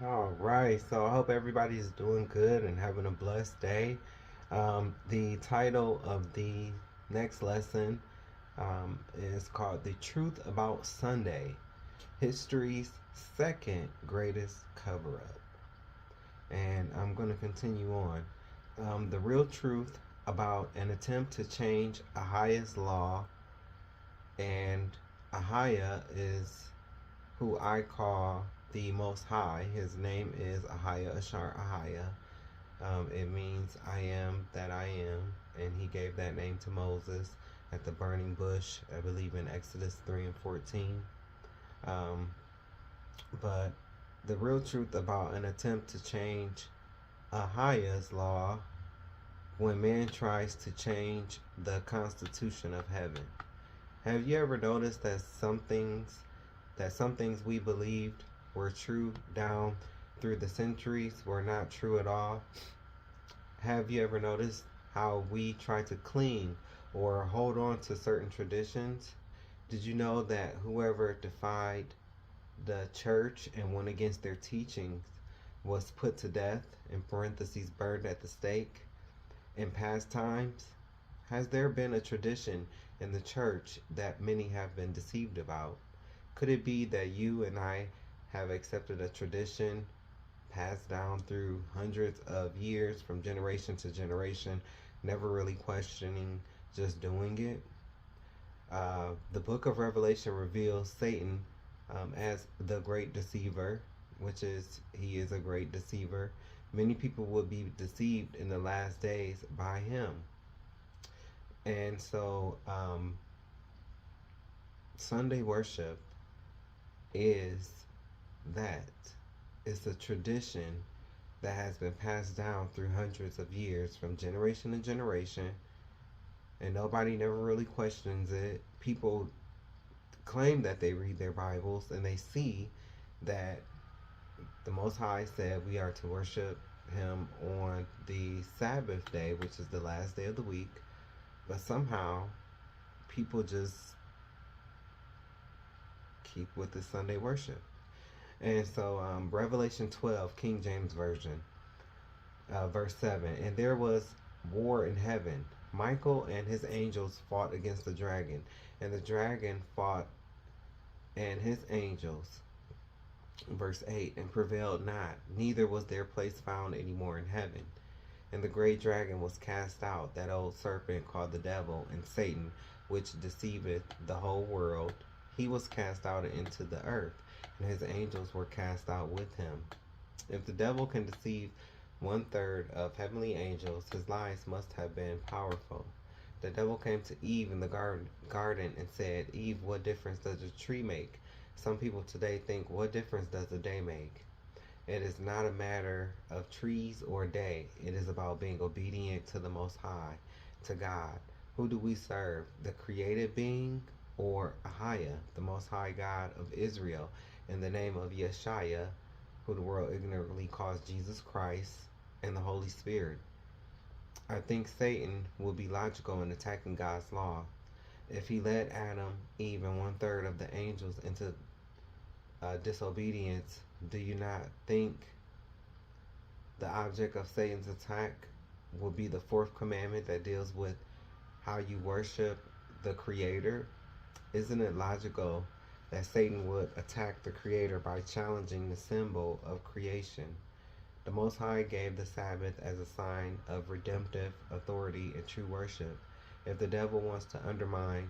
All right, so I hope everybody's doing good and having a blessed day. The title of the next lesson is called The Truth About Sunday, History's Second Greatest Cover Up. And I'm going to continue on. The real truth about an attempt to change Ahia's law, and Ahia is who I call the Most High. His name is Ahia Ashar Ahia. It means I am that I am, and he gave that name to Moses at the burning bush, I believe in Exodus 3 and 14. Um, but the real truth about an attempt to change Ahia's law when man tries to change the constitution of heaven. Have you ever noticed that some things we believed were true down through the centuries were not true at all? Have you ever noticed how we try to cling or hold on to certain traditions? Did you know that whoever defied the church and went against their teachings was put to death, in parentheses, burned at the stake? In past times, has there been a tradition in the church that many have been deceived about? Could it be that you and I have accepted a tradition passed down through hundreds of years from generation to generation, never really questioning, just doing it? The book of Revelation reveals Satan as the great deceiver, which is, he is a great deceiver. Many people will be deceived in the last days by him. And so, Sunday worship is that. It's a tradition that has been passed down through hundreds of years from generation to generation, and nobody never really questions it. People claim that they read their Bibles and they see that the Most High said we are to worship Him on the Sabbath day, which is the last day of the week, but somehow people just keep with the Sunday worship. And so, Revelation 12, King James Version, verse 7. And there was war in heaven. Michael and his angels fought against the dragon, and the dragon fought and his angels, verse 8, and prevailed not, neither was their place found any more in heaven. And the great dragon was cast out, that old serpent called the devil and Satan, which deceiveth the whole world. He was cast out into the earth, and his angels were cast out with him. If the devil can deceive one third of heavenly angels, his lies must have been powerful. The devil came to Eve in the garden and said, Eve, what difference does a tree make? Some people today think, what difference does a day make? It is not a matter of trees or day. It is about being obedient to the Most High, to God. Who do we serve? The created being or Ahia, the Most High God of Israel, in the name of Yeshua, who the world ignorantly calls Jesus Christ, and the Holy Spirit? I think Satan will be logical in attacking God's law. If he led Adam, Eve, and one third of the angels into disobedience, do you not think the object of Satan's attack will be the fourth commandment that deals with how you worship the Creator? Isn't it logical that Satan would attack the Creator by challenging the symbol of creation? The Most High gave the Sabbath as a sign of redemptive authority and true worship. If the devil wants to undermine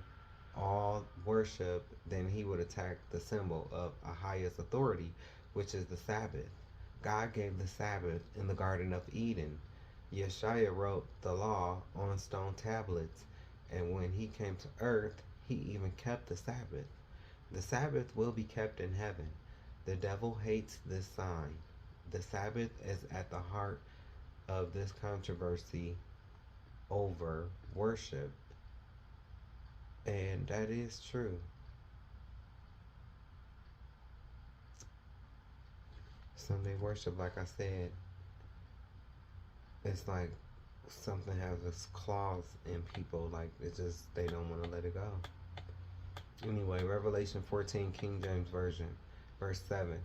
all worship, then he would attack the symbol of a highest authority, which is the Sabbath. God gave the Sabbath in the Garden of Eden. Yeshua wrote the law on stone tablets, and when he came to earth, he even kept the Sabbath. The Sabbath will be kept in heaven. The devil hates this sign. The Sabbath is at the heart of this controversy over worship, and that is true. Sunday worship, like I said, it's like something has this clause in people, like it's just they don't want to let it go. Anyway, Revelation 14, King James Version, verse 7.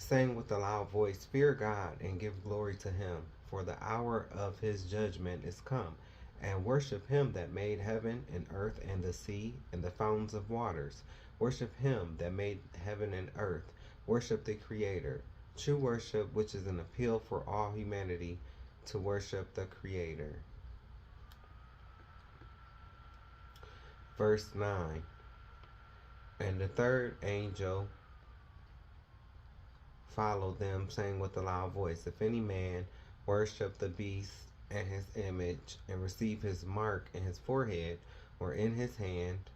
saying with a loud voice, "Fear God and give glory to him, for the hour of his judgment is come. And worship him that made heaven and earth and the sea and the fountains of waters. Worship him that made heaven and earth. Worship the Creator." True worship, which is an appeal for all humanity to worship the Creator. Verse 9. And the third angel followed them, saying with a loud voice, "If any man worship the beast and his image, and receive his mark in his forehead or in his hand."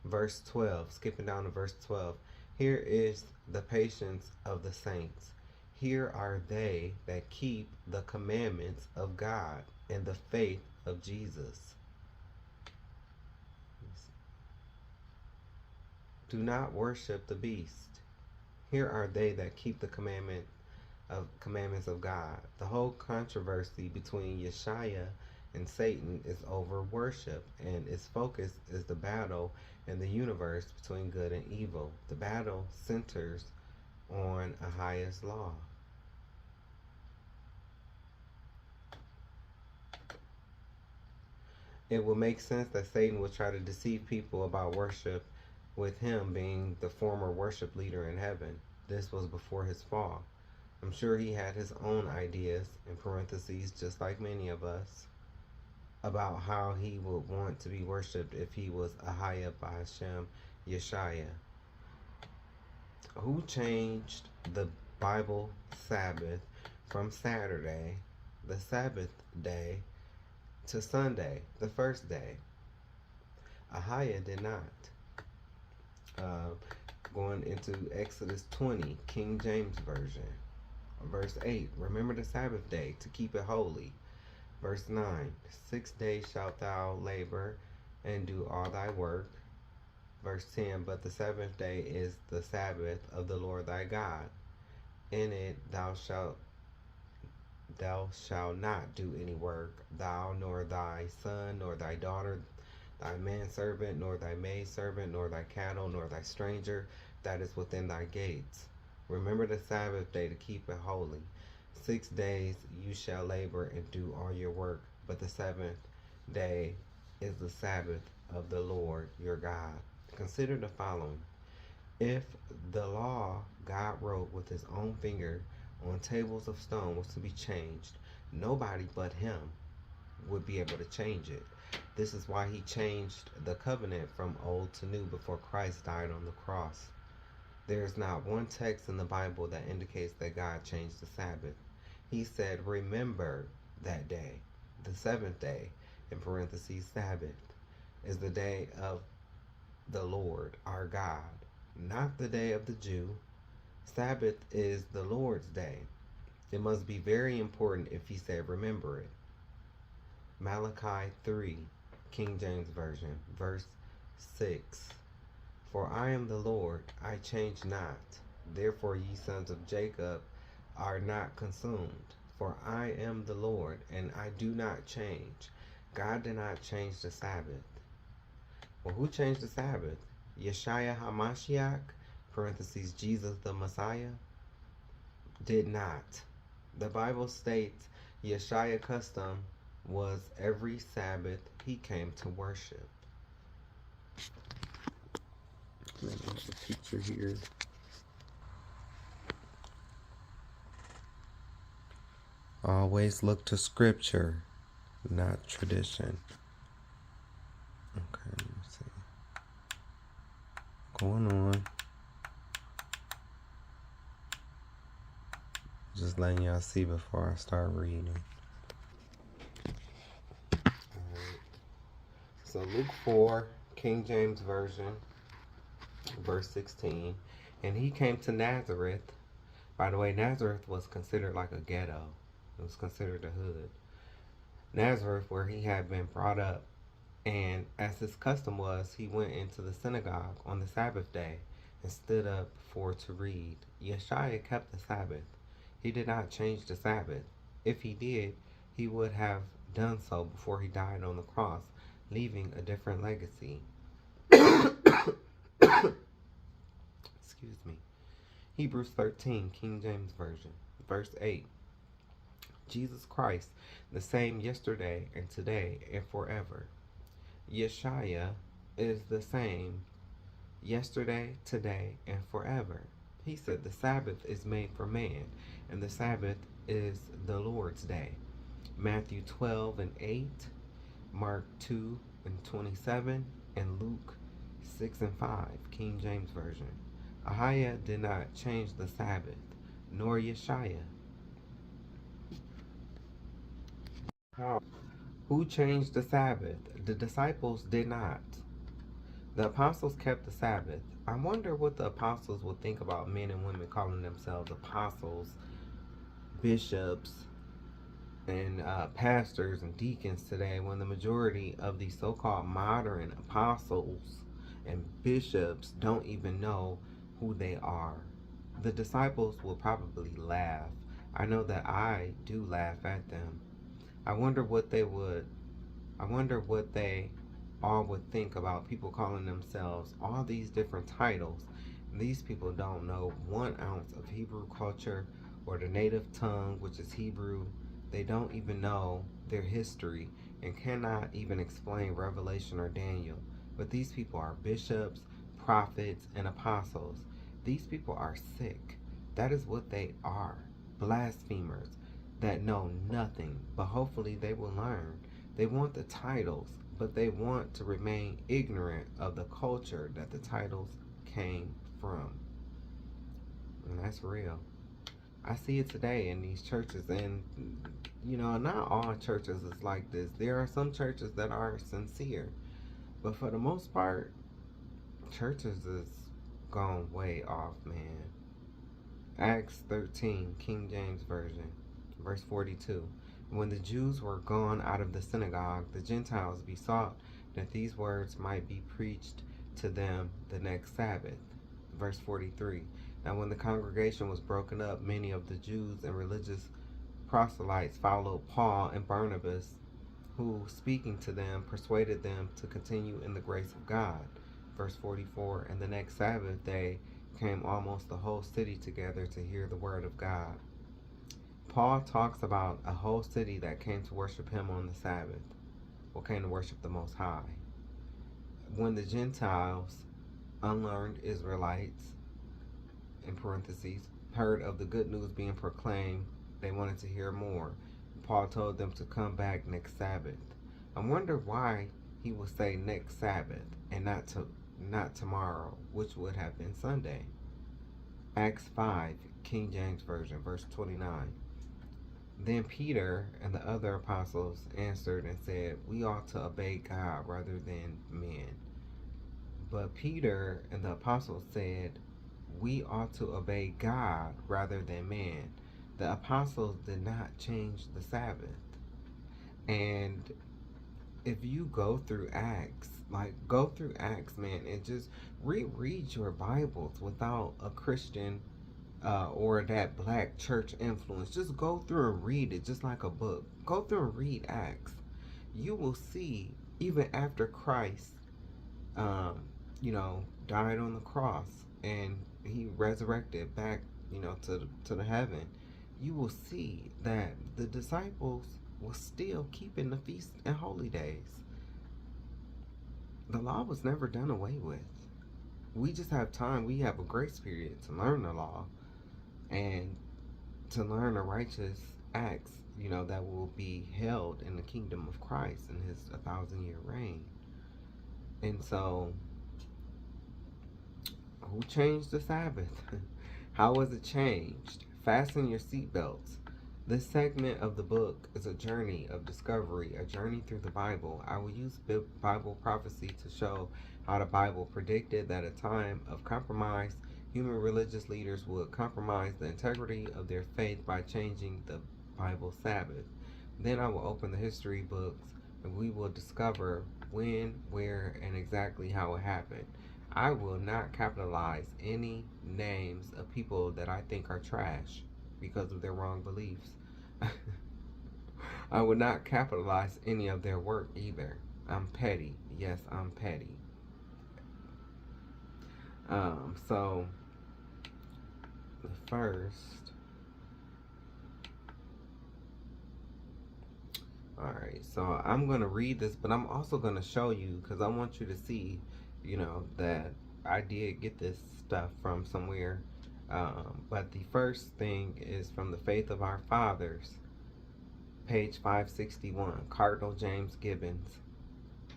Verse 12, skipping down to verse 12. "Here is the patience of the saints. Here are they that keep the commandments of God and the faith of Jesus. Do not worship the beast. Here are they that keep the commandments of God." The whole controversy between Yeshua and Satan is over worship, and its focus is the battle in the universe between good and evil. The battle centers on a highest law. It will make sense that Satan will try to deceive people about worship, with him being the former worship leader in heaven. This was before his fall. I'm sure he had his own ideas, in parentheses, just like many of us, about how he would want to be worshipped if he was Ahaya B'Hashem Yeshaya. Who changed the Bible Sabbath from Saturday, the Sabbath day, to Sunday, the first day? Ahaya did not. Going into Exodus 20, King James Version. Verse 8, "Remember the Sabbath day to keep it holy." Verse 9, 6 days shalt thou labor and do all thy work. Verse 10, "But the seventh day is the Sabbath of the Lord thy God. In it thou shalt not do any work, thou, nor thy son, nor thy daughter, thy manservant, nor thy maidservant, nor thy cattle, nor thy stranger that is within thy gates. Remember the Sabbath day to keep it holy. 6 days you shall labor and do all your work, but the seventh day is the Sabbath of the Lord your God." Consider the following. If the law God wrote with his own finger on tables of stone was to be changed, nobody but him would be able to change it. This is why he changed the covenant from old to new before Christ died on the cross. There is not one text in the Bible that indicates that God changed the Sabbath. He said, "Remember that day." The seventh day, in parentheses, Sabbath, is the day of the Lord our God, not the day of the Jew. Sabbath is the Lord's day. It must be very important if he said, "Remember it." Malachi 3, King James Version, verse 6. "For I am the Lord, I change not. Therefore ye sons of Jacob are not consumed. For I am the Lord, and I do not change." God did not change the Sabbath. Well, who changed the Sabbath? Yeshua HaMashiach, parentheses, Jesus the Messiah, did not. The Bible states Yeshua custom was every Sabbath he came to worship. Let me have a picture here. Always look to scripture, not tradition. Okay, let me see. Going on. Just letting y'all see before I start reading. Alright. So Luke 4, King James Version, verse 16. "And he came to Nazareth." By the way, Nazareth was considered like a ghetto. It was considered a hood. Nazareth, where he had been brought up. And as his custom was, he went into the synagogue on the Sabbath day and stood up for to read. Yeshua kept the Sabbath. He did not change the Sabbath. If he did, he would have done so before he died on the cross, leaving a different legacy. Excuse me. Hebrews 13, King James Version, verse 8. Jesus Christ, the same yesterday and today and forever. Yeshua is the same yesterday, today, and forever. He said the Sabbath is made for man, and the Sabbath is the Lord's day. Matthew 12 and 8, Mark 2 and 27, and Luke 6 and 5, King James Version. Ahiah did not change the Sabbath, nor Yeshua. Who changed the Sabbath? The disciples did not. The apostles kept the Sabbath. I wonder what the apostles would think about men and women calling themselves apostles, bishops, and pastors and deacons today, when the majority of these so-called modern apostles and bishops don't even know who they are. The disciples will probably laugh. I know that I do laugh at them. I wonder what they all would think about people calling themselves all these different titles. These people don't know 1 ounce of Hebrew culture or the native tongue, which is Hebrew. They don't even know their history and cannot even explain Revelation or Daniel. But these people are bishops, prophets, and apostles. These people are sick. That is what they are. Blasphemers that know nothing, but hopefully they will learn. They want the titles, but they want to remain ignorant of the culture that the titles came from. And that's real. I see it today in these churches, and not all churches is like this. There are some churches that are sincere, but for the most part, churches is gone way off, man. Acts 13, King James Version, verse 42. When the Jews were gone out of the synagogue, the Gentiles besought that these words might be preached to them the next Sabbath. Verse 43. Now when the congregation was broken up, many of the Jews and religious proselytes followed Paul and Barnabas, who, speaking to them, persuaded them to continue in the grace of God. Verse 44. And the next Sabbath day came almost the whole city together to hear the word of God. Paul talks about a whole city that came to worship him on the Sabbath, or came to worship the Most High. When the Gentiles, unlearned Israelites, in parentheses, heard of the good news being proclaimed, they wanted to hear more. Paul told them to come back next Sabbath. I wonder why he would say next Sabbath and not tomorrow, which would have been Sunday. Acts 5, King James Version, verse 29. Then Peter and the other apostles answered and said, we ought to obey God rather than men. But Peter and the apostles said, we ought to obey God rather than man. The apostles did not change the Sabbath. And if you go through Acts, man, and just reread your Bibles without a Christian or that black church influence. Just go through and read it just like a book. Go through and read Acts. You will see, even after Christ, died on the cross and he resurrected back, to the heaven, you will see that the disciples were still keeping the feasts and holy days. The law was never done away with. We just have time. We have a grace period to learn the law and to learn the righteous acts, that will be held in the kingdom of Christ in his 1,000-year reign. And so, who changed the Sabbath? How was it changed? Fasten your seatbelts. This segment of the book is a journey of discovery, a journey through the Bible. I will use Bible prophecy to show how the Bible predicted that a time of compromise, human religious leaders would compromise the integrity of their faith by changing the Bible Sabbath. Then I will open the history books and we will discover when, where, and exactly how it happened. I will not capitalize any names of people that I think are trash because of their wrong beliefs. I would not capitalize any of their work either. I'm petty. Yes, I'm petty. So the first. Alright, so I'm going to read this, but I'm also going to show you because I want you to see, that I did get this stuff from somewhere. But the first thing is from the Faith of Our Fathers, page 561, Cardinal James Gibbons.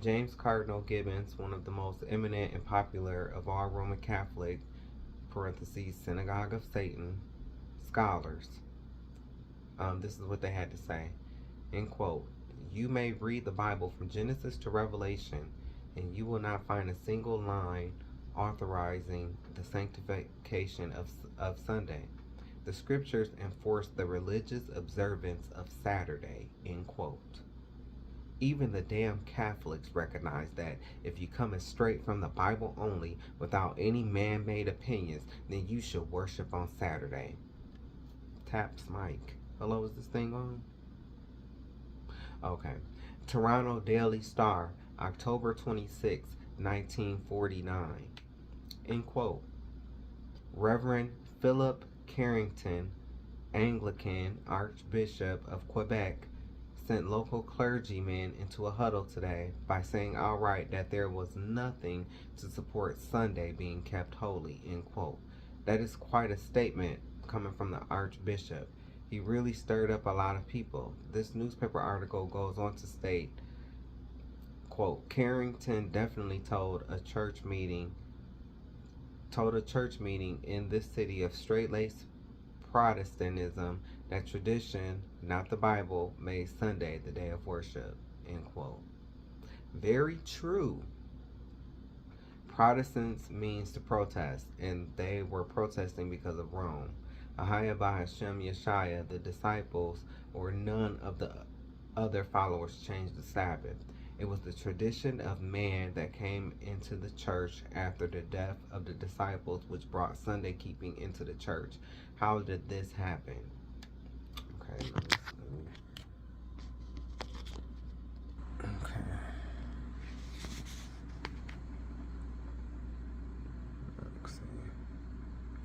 James Cardinal Gibbons, one of the most eminent and popular of all Roman Catholic (Synagogue of Satan) scholars. This is what they had to say. End quote. You may read the Bible from Genesis to Revelation, and you will not find a single line authorizing the sanctification of Sunday. The scriptures enforce the religious observance of Saturday. End quote. Even the damn Catholics recognize that if you come straight from the Bible only, without any man-made opinions, then you should worship on Saturday. Taps mic. Hello, is this thing on? Okay. Toronto Daily Star, October 26, 1949. End quote. Reverend Philip Carrington, Anglican Archbishop of Quebec, sent local clergymen into a huddle today by saying outright that there was nothing to support Sunday being kept holy, end quote. That is quite a statement coming from the Archbishop. He really stirred up a lot of people. This newspaper article goes on to state, quote, Carrington definitely told a church meeting in this city of straight-laced Protestantism that tradition, not the Bible, made Sunday the day of worship, end quote. Very true. Protestants means to protest, and they were protesting because of Rome. Ahaya Bahashem Yeshaya, the disciples, or none of the other followers changed the Sabbath. It was the tradition of man that came into the church after the death of the disciples, which brought Sunday keeping into the church. How did this happen? Okay, let's see.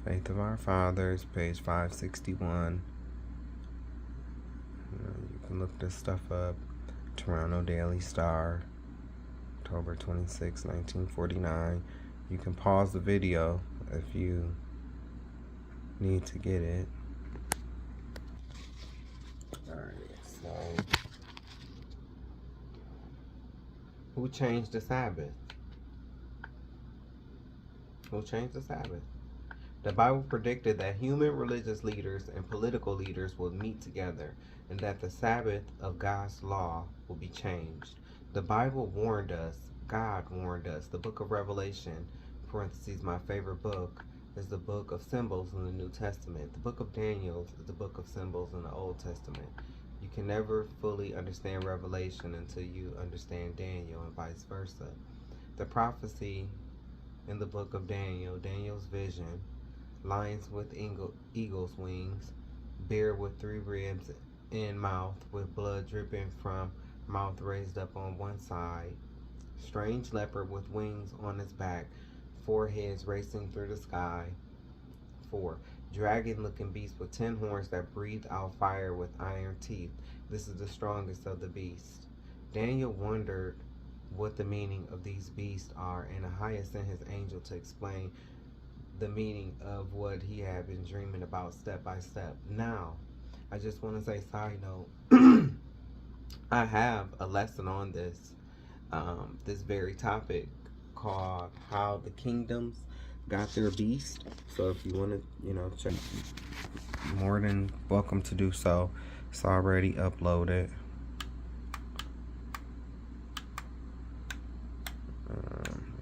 Faith of Our Fathers, page 561. You can look this stuff up. Toronto Daily Star, October 26, 1949. You can pause the video if you need to get it. Alright, so who changed the Sabbath? Who changed the Sabbath? The Bible predicted that human religious leaders and political leaders would meet together and that the Sabbath of God's law will be changed. The Bible warned us, God warned us. The book of Revelation, my favorite book, is the book of symbols in the New Testament. The book of Daniel is the book of symbols in the Old Testament. You can never fully understand Revelation until you understand Daniel and vice versa. The prophecy in the book of Daniel, Daniel's vision, lions with eagle's wings, bear with 3 ribs in mouth with blood dripping from mouth raised up on one side, strange leopard with wings on his back, 4 heads racing through the sky. 4. Dragon-looking beast with 10 horns that breathe out fire with iron teeth. This is the strongest of the beasts. Daniel wondered what the meaning of these beasts are, and Ahia sent his angel to explain the meaning of what he had been dreaming about step by step. Now, I just want to say, side note, I have a lesson on this very topic called How the Kingdoms Got Their Beast. So if you want to, check, more than welcome to do so. It's already uploaded.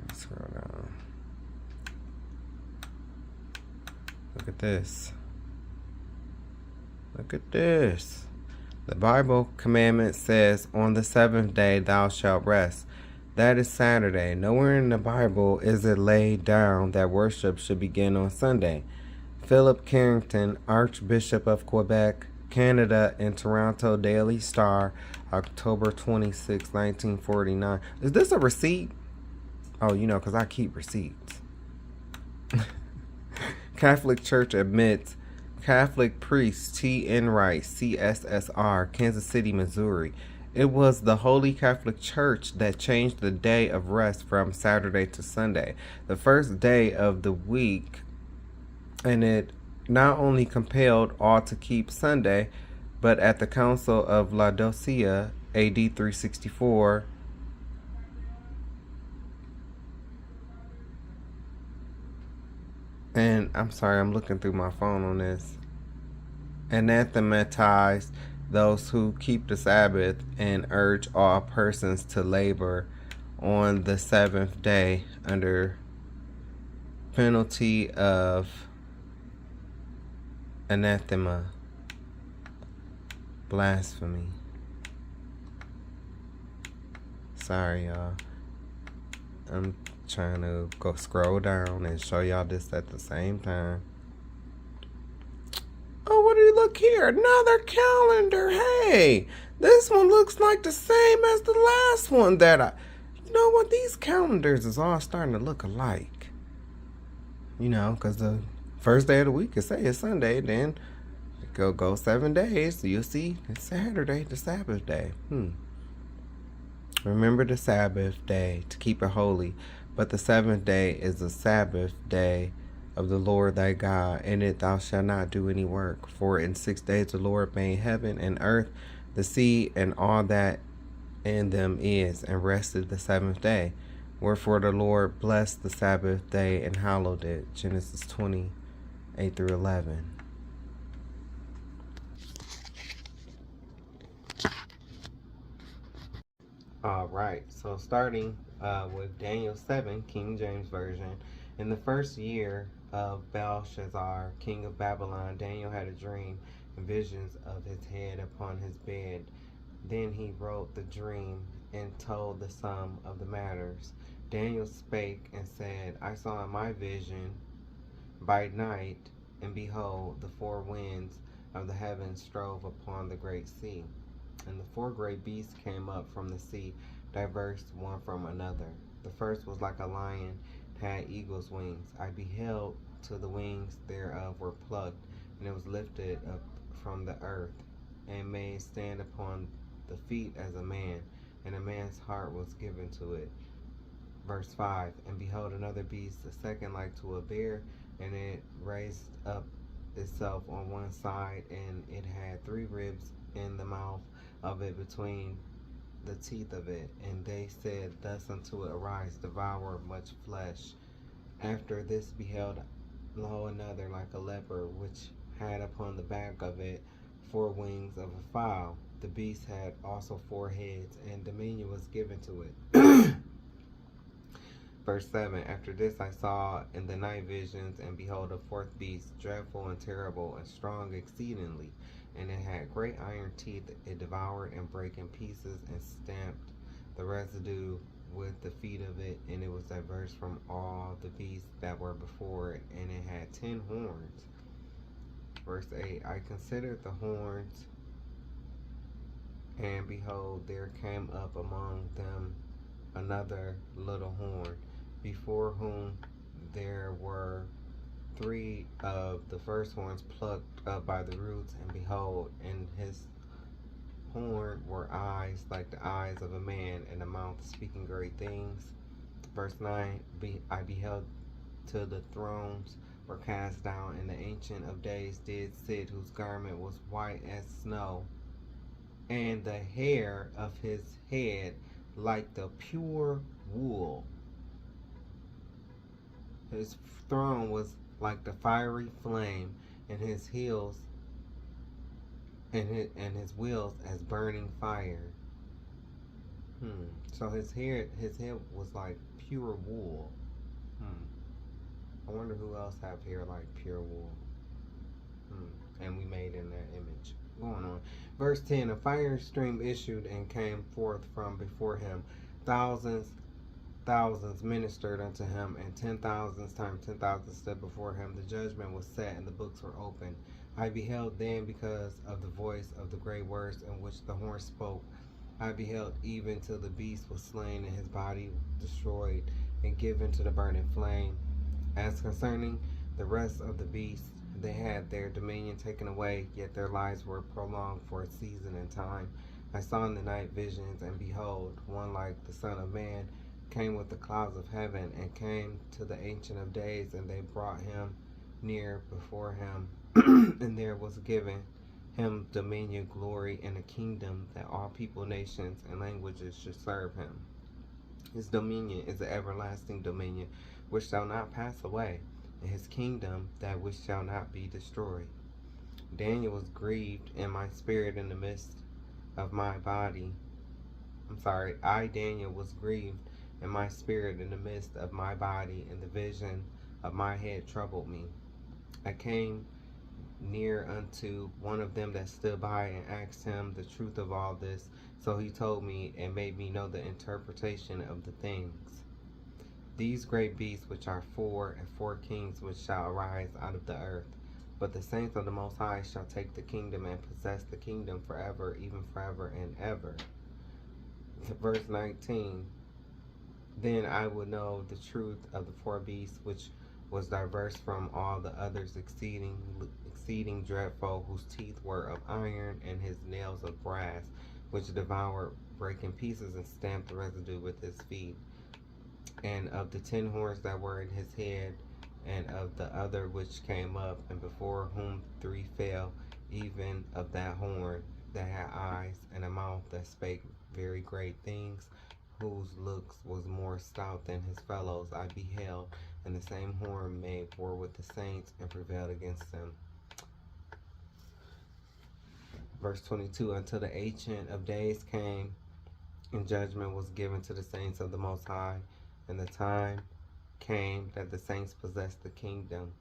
Let's scroll down. Look at this. Look at this. The Bible commandment says, on the 7th day thou shalt rest. That is Saturday. Nowhere in the Bible is it laid down that worship should begin on Sunday. Philip Carrington, Archbishop of Quebec, Canada, and Toronto Daily Star, October 26, 1949. Is this a receipt? Oh, because I keep receipts. Catholic Church admits Catholic priest T.N. Wright, CSSR, Kansas City, Missouri. It was the Holy Catholic Church that changed the day of rest from Saturday to Sunday, the first day of the week, and it not only compelled all to keep Sunday, but at the Council of Laodicea, AD 364, and I'm sorry, I'm looking through my phone on this, anathematized those who keep the Sabbath and urge all persons to labor on the seventh day under penalty of anathema, blasphemy. Sorry, y'all. I'm trying to go scroll down and show y'all this at the same time. Oh, what do you look here? Another calendar. Hey, this one looks like the same as the last one that you know what? These calendars is all starting to look alike. You know, because the first day of the week is say it's Sunday, then go 7 days. So you'll see it's Saturday, the Sabbath day. Remember the Sabbath day to keep it holy, but the seventh day is the Sabbath day of the Lord thy God. In it thou shalt not do any work. For in 6 days the Lord made heaven and earth, the sea, and all that in them is, and rested the seventh day. Wherefore the Lord blessed the Sabbath day and hallowed it. Genesis 20:8-11. All right, so starting with Daniel 7, King James Version. In the first year of Belshazzar, king of Babylon, Daniel had a dream and visions of his head upon his bed. Then he wrote the dream and told the sum of the matters. Daniel spake and said, I saw in my vision by night, and behold, the four winds of the heavens strove upon the great sea. And the four great beasts came up from the sea, diverse one from another. The first was like a lion, had eagle's wings. I beheld till the wings thereof were plucked, and it was lifted up from the earth, and made stand upon the feet as a man, and a man's heart was given to it. Verse 5, and behold another beast, the second like to a bear, and it raised up itself on one side, and it had 3 ribs in the mouth of it between the teeth of it. And they said thus unto it, Arise, devour much flesh. After this beheld lo another like a leopard, which had upon the back of it 4 wings of a fowl. The beast had also 4 heads, and dominion was given to it. Verse 7, after this I saw in the night visions, and behold a fourth beast, dreadful and terrible, and strong exceedingly. And it had great iron teeth. It devoured and brake in pieces, and stamped the residue with the feet of it. And it was diverse from all the beasts that were before it, and it had 10 horns. Verse 8, I considered the horns, and behold, there came up among them another little horn, before whom there were 3 of the first horns plucked up by the roots, and behold, in his horn were eyes like the eyes of a man, and a mouth speaking great things. Verse 9, I beheld till the thrones were cast down, and the Ancient of Days did sit, whose garment was white as snow, and the hair of his head like the pure wool. His throne was like the fiery flame, and his heels and his wheels as burning fire. So his head was like pure wool. I wonder who else have hair like pure wool. And we made in that image. Going on. Verse 10, a fire stream issued and came forth from before him. Thousands ministered unto him, and 10,000 times 10,000 stood before him. The judgment was set, and the books were opened. I beheld then, because of the voice of the great words in which the horn spoke. I beheld even till the beast was slain, and his body destroyed, and given to the burning flame. As concerning The rest of the beasts, they had their dominion taken away, yet their lives were prolonged for a season and time. I saw in the night visions, and behold, one like the Son of Man came with the clouds of heaven, and came to the Ancient of Days, and they brought him near before him. And there was given him dominion, glory, and a kingdom, that all people, nations, and languages should serve him. His dominion is an everlasting dominion which shall not pass away, and his kingdom that which shall not be destroyed. Daniel was grieved in my spirit in the midst of my body. I, Daniel, was grieved in my spirit in the midst of my body, and the vision of my head troubled me. I came near unto one of them that stood by, and asked him the truth of all this. So he told me, and made me know the interpretation of the things. These great beasts, which are four, and four kings which shall arise out of the earth. But the saints of the Most High shall take the kingdom, and possess the kingdom forever, even forever and ever. Verse 19. Then I will know the truth of the four beasts, which was diverse from all the others, exceeding dreadful, whose teeth were of iron, and his nails of brass, which devoured, brake in pieces, and stamped the residue with his feet. And of the 10 horns that were in his head, and of the other which came up, and before whom 3 fell, even of that horn that had eyes, and a mouth that spake very great things, whose looks was more stout than his fellows, I beheld, and the same horn made war with the saints, and prevailed against them. Verse 22, until the Ancient of Days came, and judgment was given to the saints of the Most High, and the time came that the saints possessed the kingdom.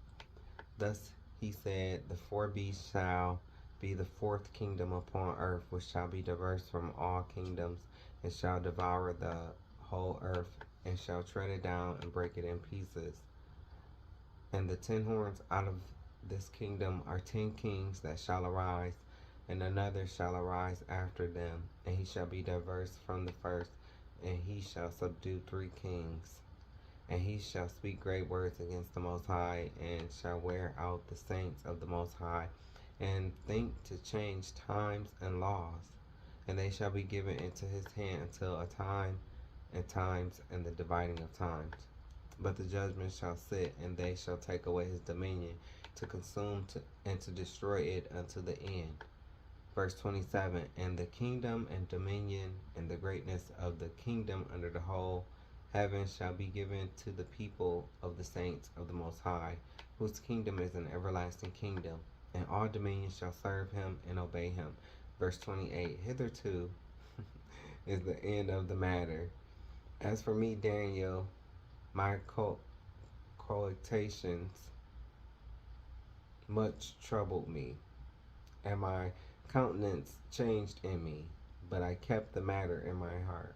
Thus he said, the 4 beasts shall be the 4th kingdom upon earth, which shall be diverse from all kingdoms, and shall devour the whole earth, and shall tread it down, and break it in pieces. And the 10 horns out of this kingdom are 10 kings that shall arise, and another shall arise after them, and he shall be diverse from the first, and he shall subdue 3 kings. And he shall speak great words against the Most High, and shall wear out the saints of the Most High, and think to change times and laws. And they shall be given into his hand until a time and times, and the dividing of times. But the judgment shall sit, and they shall take away his dominion, to consume and to destroy it unto the end. Verse 27, and the kingdom and dominion and the greatness of the kingdom under the whole heaven shall be given to the people of the saints of the Most High, whose kingdom is an everlasting kingdom, and all dominions shall serve him and obey him. Verse 28, hitherto is the end of the matter. As for me, Daniel, my cogitations much troubled me, and my countenance changed in me, but I kept the matter in my heart.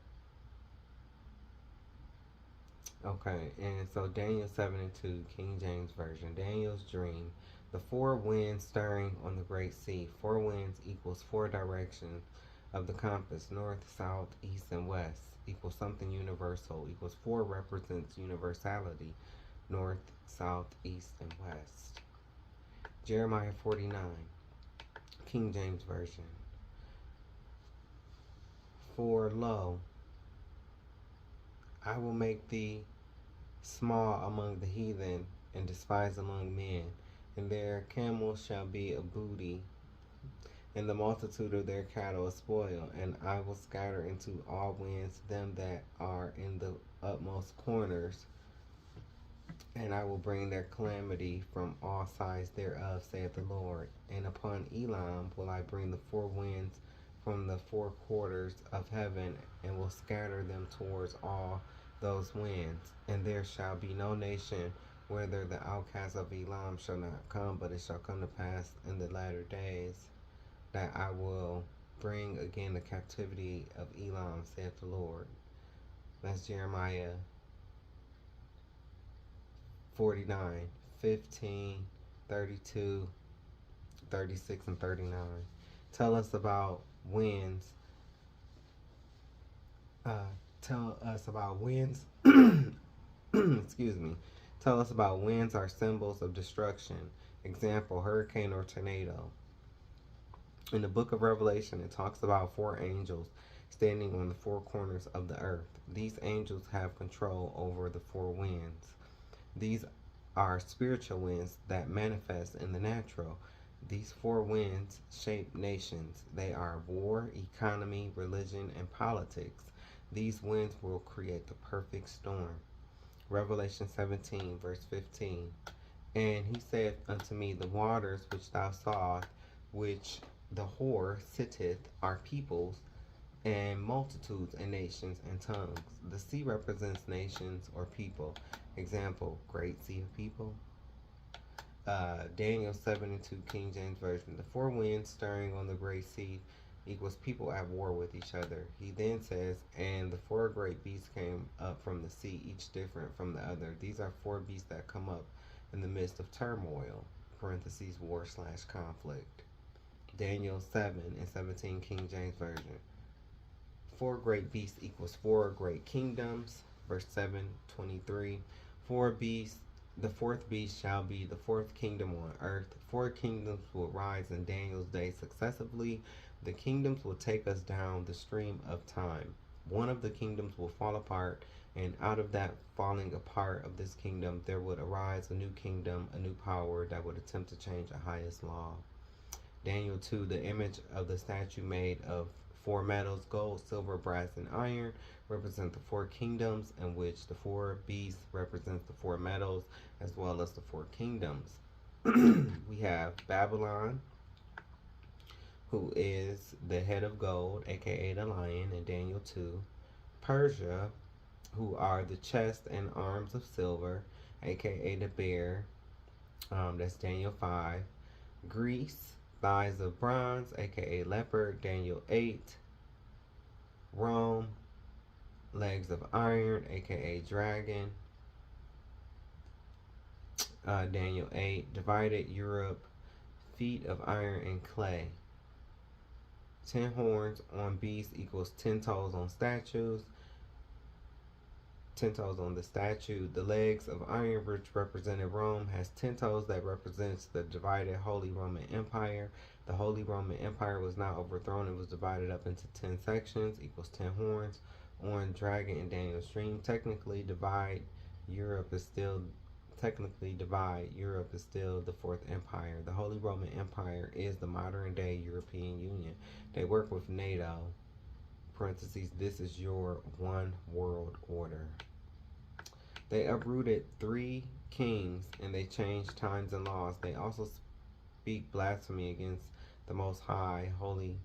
Okay, and so Daniel 7:2, King James Version. Daniel's dream. The 4 winds stirring on the great sea. 4 winds equals 4 directions of the compass, north, south, east, and west, equals something universal, equals 4 represents universality, north, south, east, and west. Jeremiah 49, King James Version. For lo, I will make thee small among the heathen, and despised among men, and their camels shall be a booty, and the multitude of their cattle a spoil. And I will scatter into all winds them that are in the utmost corners, and I will bring their calamity from all sides thereof, saith the Lord. And upon Elam will I bring the 4 winds from the 4 quarters of heaven, and will scatter them towards all those winds. And there shall be no nation whither the outcasts of Elam shall not come, but it shall come to pass in the latter days that I will bring again the captivity of Elam, saith the Lord. That's Jeremiah 49, 15, 32, 36, and 39. Tell us about winds. Tell us about winds. Excuse me. Tell us about winds are symbols of destruction. Example, hurricane or tornado. In the book of Revelation, it talks about four angels standing on the four corners of the earth. These angels have control over the four winds. These are spiritual winds that manifest in the natural. These four winds shape nations. They are war, economy, religion, and politics. These winds will create the perfect storm. Revelation 17, verse 15. And he said unto me, the waters which thou sawest, which the whore sitteth, are peoples and multitudes and nations and tongues. The sea represents nations or people. Example, great sea of people. Daniel 7 and 2, King James Version. The four winds stirring on the great sea equals people at war with each other. He then says, and the four great beasts came up from the sea, each different from the other. These are four beasts that come up in the midst of turmoil, parentheses, war/conflict. Daniel 7 and 17, King James Version. Four great beasts equals four great kingdoms. Verse 7:23. Four beasts, the fourth beast shall be the fourth kingdom on earth. Four kingdoms will rise in Daniel's day successively. The kingdoms will take us down the stream of time. One of the kingdoms will fall apart, and out of that falling apart of this kingdom, there would arise a new kingdom, a new power that would attempt to change the highest law. Daniel 2, the image of the statue made of four metals, gold, silver, brass, and iron, represent the four kingdoms, in which the four beasts represents the four metals as well as the four kingdoms. We have Babylon, who is the head of gold, aka the lion, in Daniel 2. Persia, who are the chest and arms of silver, aka the bear, that's Daniel 5. Greece, thighs of bronze, aka leopard, Daniel 8. Rome, legs of iron, aka dragon, Daniel 8. Divided Europe, feet of iron and clay. 10 horns on beasts equals 10 toes on statues. 10 toes on the statue. The legs of iron, which represented Rome, has 10 toes that represents the divided Holy Roman Empire. The Holy Roman Empire was not overthrown. It was divided up into 10 sections, equals 10 horns. On dragon and Daniel's dream, divide Europe is still the fourth empire. The Holy Roman Empire is the modern day European Union. They work with NATO. Parentheses, this is your one world order. They uprooted 3 kings and they changed times and laws. They also speak blasphemy against the Most High, holy